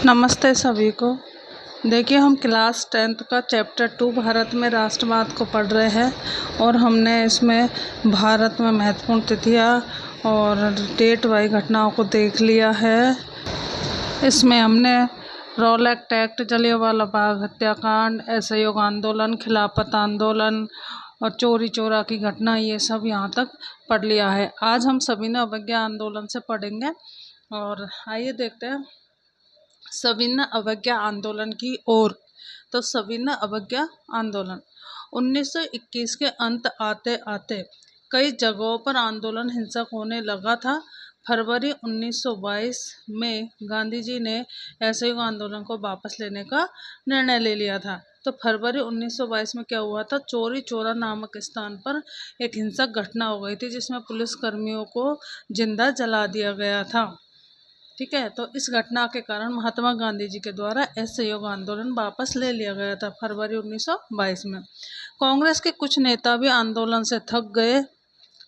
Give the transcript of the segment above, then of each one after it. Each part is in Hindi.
नमस्ते सभी को। देखिए, हम क्लास 10th का चैप्टर 2 भारत में राष्ट्रवाद को पढ़ रहे हैं और हमने इसमें भारत में महत्वपूर्ण तिथियां और डेट वाइज घटनाओं को देख लिया है। इसमें हमने रॉलेट एक्ट, जलियांवाला बाग हत्याकांड, असहयोग आंदोलन, खिलाफत आंदोलन और चोरी चोरा की घटना, ये सब यहाँ तक पढ़ लिया है। आज हम सविनय अवज्ञा आंदोलन से पढ़ेंगे और आइए देखते हैं सविनय अवज्ञा आंदोलन की ओर। तो सविनय अवज्ञा आंदोलन 1921 के अंत आते आते कई जगहों पर आंदोलन हिंसक होने लगा था। फरवरी 1922 में गांधी जी ने असहयोग आंदोलन को वापस लेने का निर्णय ले लिया था। तो फरवरी 1922 में क्या हुआ था? चोरी चोरा नामक स्थान पर एक हिंसक घटना हो गई थी, जिसमें पुलिस कर्मियों को जिंदा जला दिया गया था। ठीक है, तो इस घटना के कारण महात्मा गांधी जी के द्वारा असहयोग आंदोलन वापस ले लिया गया था फरवरी 1922 में। कांग्रेस के कुछ नेता भी आंदोलन से थक गए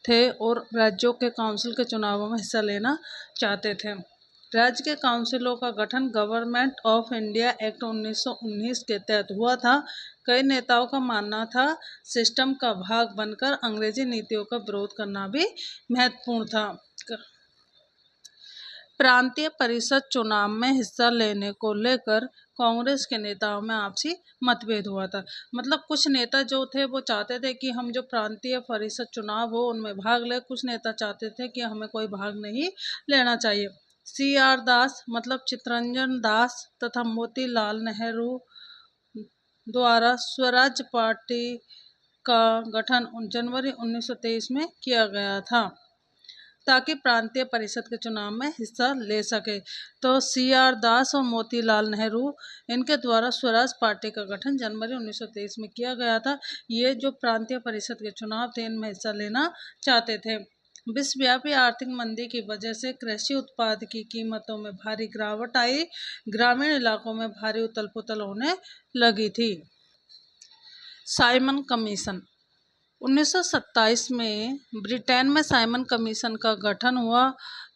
थे और राज्यों के काउंसिल के चुनावों में हिस्सा लेना चाहते थे। राज्य के काउंसिलों का गठन गवर्नमेंट ऑफ इंडिया एक्ट 1919 के तहत हुआ था। कई नेताओं का मानना था सिस्टम का भाग बनकर अंग्रेजी नीतियों का विरोध करना भी महत्वपूर्ण था। प्रांतीय परिषद चुनाव में हिस्सा लेने को लेकर कांग्रेस के नेताओं में आपसी मतभेद हुआ था। मतलब कुछ नेता जो थे वो चाहते थे कि हम जो प्रांतीय परिषद चुनाव हो उनमें भाग ले, कुछ नेता चाहते थे कि हमें कोई भाग नहीं लेना चाहिए। CR दास मतलब चित्तरंजन दास तथा मोतीलाल नेहरू द्वारा स्वराज पार्टी का गठन जनवरी 1923 में किया गया था ताकि प्रांतीय परिषद के चुनाव में हिस्सा ले सके। तो CR दास और मोतीलाल नेहरू, इनके द्वारा स्वराज पार्टी का गठन जनवरी 1923 में किया गया था। ये जो प्रांतीय परिषद के चुनाव थे इनमें हिस्सा लेना चाहते थे। विश्वव्यापी आर्थिक मंदी की वजह से कृषि उत्पाद की कीमतों में भारी गिरावट आई, ग्रामीण इलाकों में भारी उथल पुथल होने लगी थी। साइमन कमीशन 1927 में ब्रिटेन में साइमन कमीशन का गठन हुआ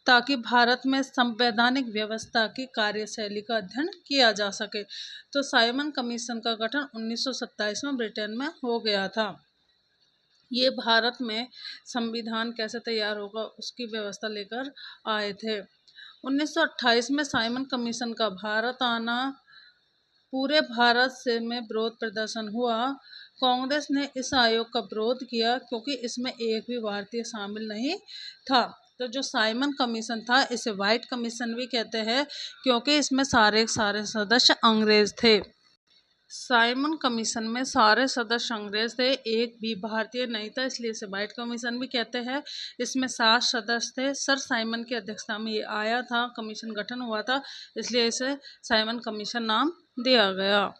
ताकि भारत में संवैधानिक व्यवस्था की कार्यशैली का अध्ययन किया जा सके। तो साइमन कमीशन का गठन 1927 में ब्रिटेन में हो गया था। ये भारत में संविधान कैसे तैयार होगा उसकी व्यवस्था लेकर आए थे। 1928 में साइमन कमीशन का भारत आना, पूरे भारत से में विरोध प्रदर्शन हुआ। कांग्रेस ने इस आयोग का विरोध किया क्योंकि इसमें एक भी भारतीय शामिल नहीं था। तो जो साइमन कमीशन था इसे व्हाइट कमीशन भी कहते हैं क्योंकि इसमें सारे सदस्य अंग्रेज थे। साइमन कमीशन में सारे सदस्य अंग्रेज थे, एक भी भारतीय नहीं था, इसलिए इसे व्हाइट कमीशन भी कहते हैं। इसमें 7 सदस्य थे। सर साइमन की अध्यक्षता में ये आया था, कमीशन गठन हुआ था, इसलिए इसे साइमन कमीशन नाम दिया गया।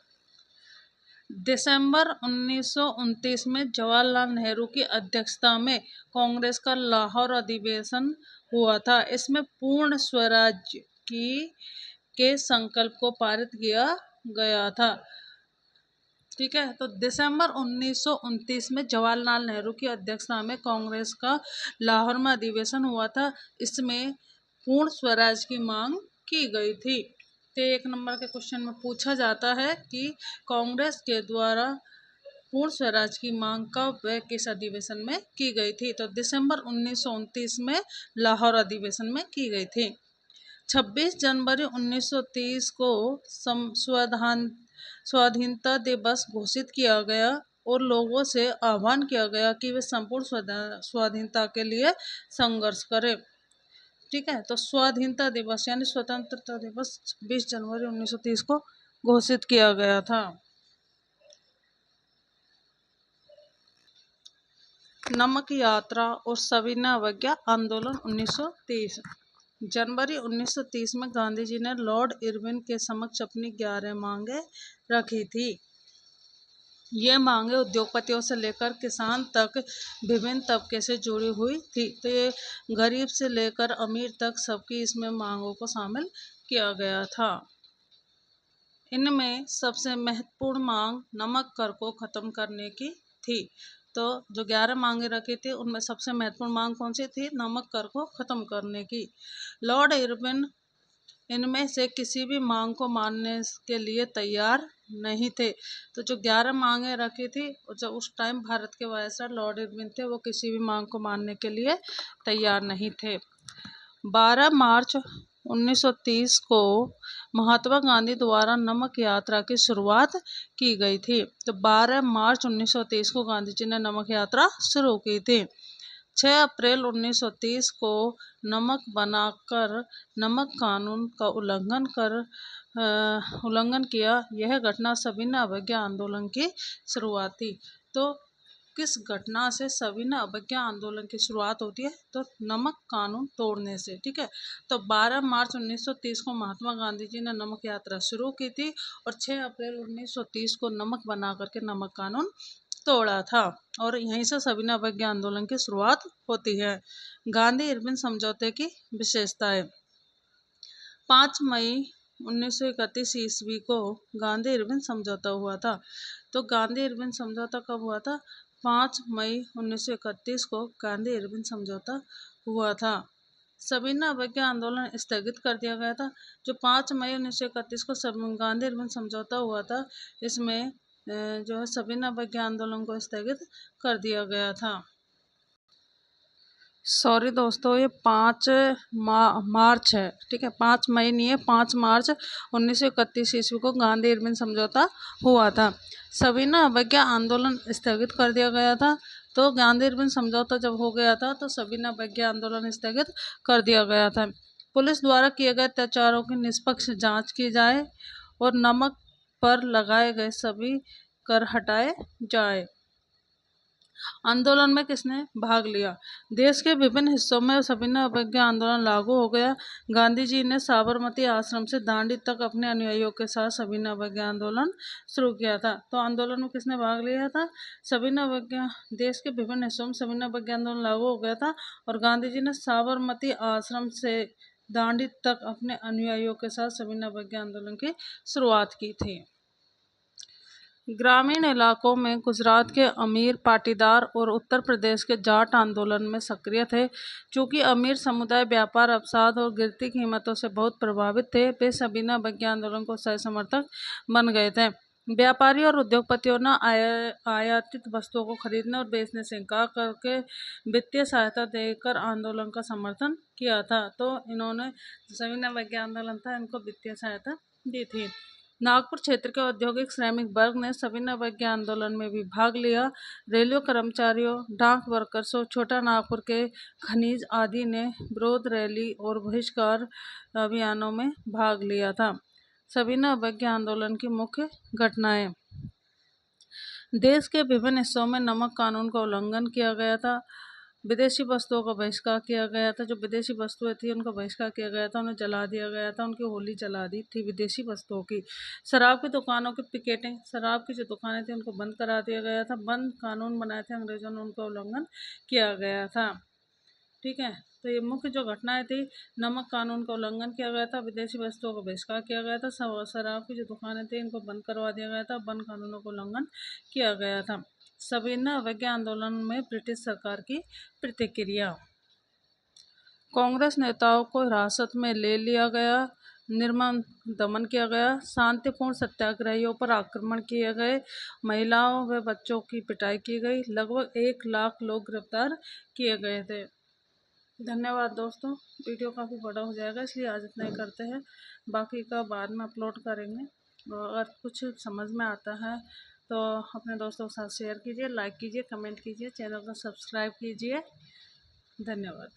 दिसंबर 1929 में जवाहरलाल नेहरू की अध्यक्षता में कांग्रेस का लाहौर अधिवेशन हुआ था। इसमें पूर्ण स्वराज के संकल्प को पारित किया गया था। ठीक है, तो दिसंबर 1929 में जवाहरलाल नेहरू की अध्यक्षता में कांग्रेस का लाहौर में अधिवेशन हुआ था। इसमें पूर्ण स्वराज की मांग की गई थी। तो 1 नंबर के क्वेश्चन में पूछा जाता है कि कांग्रेस के द्वारा पूर्ण स्वराज की मांग कब व किस अधिवेशन में की गई थी? तो दिसंबर 1929 में लाहौर अधिवेशन में की गई थी। 26 जनवरी 1930 को स्वाधीनता दिवस घोषित किया गया और लोगों से आह्वान किया गया कि वे संपूर्ण स्वाधीनता के लिए संघर्ष करें। ठीक है, तो स्वाधीनता दिवस यानी स्वतंत्रता दिवस 26 जनवरी 1930 को घोषित किया गया था। नमक यात्रा और सविनय अवज्ञा आंदोलन 1930। जनवरी 1930 में गांधी जी ने लॉर्ड इरविन के समक्ष अपनी 11 मांगें रखी थी। ये मांगे उद्योगपतियों से लेकर किसान तक विभिन्न तबके से जुड़ी हुई थी। तो ये गरीब से लेकर अमीर तक सबकी इसमें मांगों को शामिल किया गया था। इनमें सबसे महत्वपूर्ण मांग नमक कर को खत्म करने की थी। तो जो 11 मांगे रखी थी उनमें सबसे महत्वपूर्ण मांग कौन सी थी? नमक कर को खत्म करने की। लॉर्ड इरविन इनमें से किसी भी मांग को मानने के लिए तैयार नहीं थे। तो जो 11 मांगे रखी थी, और जब उस टाइम भारत के वायसराय लॉर्ड इरविन थे, वो किसी भी मांग को मानने के लिए तैयार नहीं थे। 12 मार्च 1930 को महात्मा गांधी द्वारा नमक यात्रा की शुरुआत की गई थी। तो 12 मार्च 1930 को गांधी जी ने नमक यात्रा शुरू की थी। 6 अप्रैल 1930 को नमक बनाकर नमक कानून का उल्लंघन किया। यह घटना सविनय अवज्ञा आंदोलन की शुरुआत थी। तो किस घटना से सविनय अवज्ञा आंदोलन की शुरुआत होती है? तो नमक कानून तोड़ने से। ठीक है। तो 12 मार्च 1930 को महात्मा गांधी जी ने नमक यात्रा शुरू की थी और 6 अप्रैल 1930 को नमक बना करके नमक कानून तोड़ा था, और यहीं से सविनय अवज्ञा आंदोलन की शुरुआत होती है। गांधी इरविन समझौते की विशेषताएं। 5 मई 1931 ईस्वी को गांधी इरविन समझौता हुआ था। तो गांधी इरविन समझौता कब हुआ था? 5 मई 1931 को गांधी इरविन समझौता हुआ था। सविनय अवज्ञा आंदोलन स्थगित कर दिया गया था। जो 5 मई 1931 को गांधी इरविन समझौता हुआ था, इसमें जो है सविनय अवज्ञा आंदोलन को स्थगित कर दिया गया था। सॉरी दोस्तों, ये 5 मार्च है। ठीक है, 5 मई नहीं है, 5 मार्च 1931 ईस्वी को गांधी इरविन समझौता हुआ था। सविनय अवज्ञा आंदोलन स्थगित कर दिया गया था। तो गांधी इरविन समझौता जब हो गया था तो सविनय अवज्ञा आंदोलन स्थगित कर दिया गया था। पुलिस द्वारा किए गए अत्याचारों की निष्पक्ष जांच की जाए और नमक पर लगाए गए सभी कर हटाए जाए। आंदोलन में किसने भाग लिया? देश के विभिन्न हिस्सों में सविनय अवज्ञा आंदोलन लागू हो गया। गांधी जी ने साबरमती आश्रम से दांडी तक अपने अनुयायियों के साथ सविनय अवज्ञा आंदोलन शुरू किया था। तो आंदोलन में किसने भाग लिया था? सविनय अवज्ञा। देश के विभिन्न हिस्सों में सविनय अवज्ञा आंदोलन लागू हो गया था और गांधी जी ने साबरमती आश्रम से दांडी तक अपने अनुयायियों के साथ सविनय अवज्ञा आंदोलन की शुरुआत की थी। ग्रामीण इलाकों में गुजरात के अमीर पाटीदार और उत्तर प्रदेश के जाट आंदोलन में सक्रिय थे। चूंकि अमीर समुदाय व्यापार अवसाद और गिरती कीमतों से बहुत प्रभावित थे, वे सविनय अवज्ञा आंदोलन को सह समर्थक बन गए थे। व्यापारी और उद्योगपतियों ने आयातित वस्तुओं को खरीदने और बेचने से इनकार करके वित्तीय सहायता देकर आंदोलन का समर्थन किया था। तो इन्होंने सविनय अवज्ञा आंदोलन था, इनको वित्तीय सहायता दी थी। नागपुर क्षेत्र के औद्योगिक श्रमिक वर्ग ने सविनय अवज्ञा आंदोलन में भी भाग लिया। रेलवे कर्मचारियों, डाक वर्कर्सों, छोटा नागपुर के खनिज आदि ने विरोध रैली और बहिष्कार अभियानों में भाग लिया था। सविनय अवज्ञा आंदोलन की मुख्य घटनाएं। देश के विभिन्न हिस्सों में नमक कानून का उल्लंघन किया गया था। विदेशी वस्तुओं का बहिष्कार किया गया था। जो विदेशी वस्तुएं थी उनका बहिष्कार किया गया था, उन्हें जला दिया गया था, उनकी होली जला दी थी विदेशी वस्तुओं की। शराब की दुकानों की पिकेटिंग, शराब की जो दुकानें थी उनको बंद करा दिया गया था। बंद कानून बनाए थे अंग्रेजों ने, उनका उल्लंघन किया गया था। ठीक है, तो ये मुख्य जो घटनाएं थी, नमक कानून का उल्लंघन किया गया था, विदेशी वस्तुओं का बहिष्कार किया गया था, शराब की जो दुकानें थी इनको बंद करवा दिया गया था, बंद कानूनों का उल्लंघन किया गया था। सविनय अवज्ञा आंदोलन में ब्रिटिश सरकार की प्रतिक्रिया। कांग्रेस नेताओं को हिरासत में ले लिया गया, निर्मम दमन किया गया, शांतिपूर्ण सत्याग्रहियों पर आक्रमण किए गए, महिलाओं व बच्चों की पिटाई की गई, लगभग 1 लाख लोग गिरफ्तार किए गए थे। धन्यवाद दोस्तों, वीडियो काफ़ी बड़ा हो जाएगा इसलिए आज इतना ही करते हैं, बाकी का बाद में अपलोड करेंगे। और अगर कुछ समझ में आता है तो अपने दोस्तों के साथ शेयर कीजिए, लाइक कीजिए, कमेंट कीजिए, चैनल को सब्सक्राइब कीजिए। धन्यवाद।